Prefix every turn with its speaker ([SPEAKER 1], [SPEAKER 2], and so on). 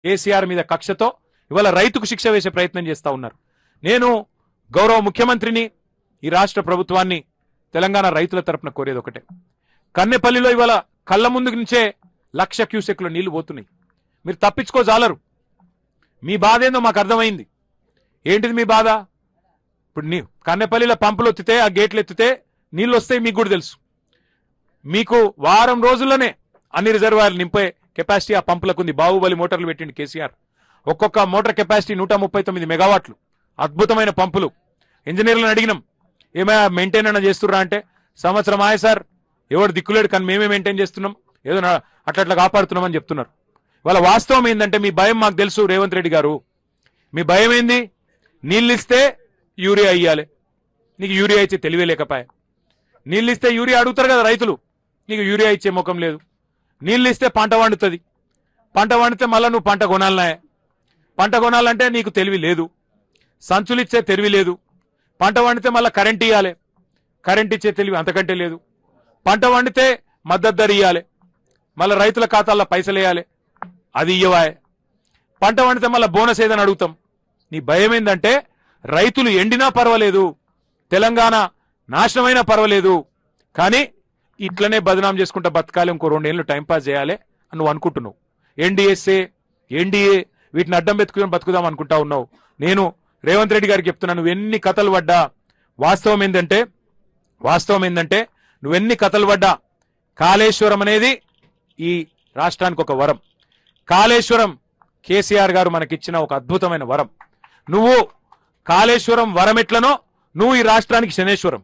[SPEAKER 1] కేసీఆర్ మీద కక్షతో ఇవాళ రైతుకు శిక్ష వేసే ప్రయత్నం చేస్తా ఉన్నారు. నేను గౌరవ ముఖ్యమంత్రిని, ఈ రాష్ట్ర ప్రభుత్వాన్ని, తెలంగాణ రైతుల తరపున కోరేది ఒకటే. కన్నెపల్లిలో ఇవాళ కళ్ళ ముందుకు నుంచే 1,00,000 క్యూసెక్లు నీళ్లు పోతున్నాయి. మీరు తప్పించుకోజాలరు. మీ బాధ ఏందో మాకు అర్థమైంది. ఏంటిది మీ బాధ? ఇప్పుడు కన్నెపల్లిలో పంపులు ఎత్తితే, ఆ గేట్లు ఎత్తితే నీళ్ళు వస్తాయి, మీకు కూడా తెలుసు. మీకు వారం రోజుల్లోనే అన్ని రిజర్వాయర్లు నింపే కెపాసిటీ ఆ పంపులకు ఉంది. బాహుబలి మోటార్లు పెట్టిండి కేసీఆర్. ఒక్కొక్క మోటార్ కెపాసిటీ 139 మెగావాట్లు. అద్భుతమైన పంపులు. ఇంజనీర్లను అడిగినాం, ఏమైనా మెయింటైన్ అయినా చేస్తుర్రా అంటే, సంవత్సరం ఆయే సార్, ఎవరు దిక్కులేడు, కానీ మేమే మెయింటైన్ చేస్తున్నాం, ఏదో అట్లా కాపాడుతున్నామని చెప్తున్నారు. వాళ్ళ వాస్తవం ఏంటంటే, మీ భయం మాకు తెలుసు రేవంత్ రెడ్డి గారు. మీ భయం ఏంది? నీళ్ళు ఇస్తే యూరియా ఇయ్యాలి. నీకు యూరియా ఇచ్చే తెలివే లేకపోయా. నీళ్ళు ఇస్తే యూరియా అడుగుతారు కదా రైతులు, నీకు యూరియా ఇచ్చే ముఖం లేదు. నీళ్ళు ఇస్తే పంట వండుతుంది. పంట వండితే మళ్ళీ నువ్వు పంట కొనాలనే. పంట కొనాలంటే నీకు తెలివి లేదు. సంచులు ఇచ్చే తెలివి లేదు. పంట వండితే మళ్ళీ కరెంట్ ఇవ్వాలి. కరెంట్ ఇచ్చే తెలివి అంతకంటే లేదు. పంట వండితే మద్దతు ధర ఇవ్వాలి. మళ్ళీ రైతుల ఖాతాల్లో పైసలు వేయాలి, అది ఇయ్యవాయే. పంట వండితే మళ్ళీ బోనస్ ఏదని అడుగుతాం. నీ భయం ఏంటంటే, రైతులు ఎండినా పర్వాలేదు, తెలంగాణ నాశనమైనా పర్వాలేదు, కానీ ఇట్లనే బదనాం చేసుకుంటా బతకాలి, ఇంకో 2 ఏళ్ళు టైంపాస్ చేయాలి అని నువ్వు అనుకుంటున్నావు. ఎన్డీఏ వీటిని అడ్డం పెట్టుకుని బతుకుదాం అనుకుంటా ఉన్నావు. నేను రేవంత్ రెడ్డి గారికి చెప్తున్నా, నువ్వు ఎన్ని కథలు పడ్డా, వాస్తవం ఏంటంటే నువ్వెన్ని కథలు పడ్డా, కాళేశ్వరం అనేది ఈ రాష్ట్రానికి ఒక వరం. కాళేశ్వరం కేసీఆర్ గారు మనకిచ్చిన ఒక అద్భుతమైన వరం. నువ్వు కాళేశ్వరం వరం ఎట్లనో, నువ్వు ఈ రాష్ట్రానికి శనేశ్వరం.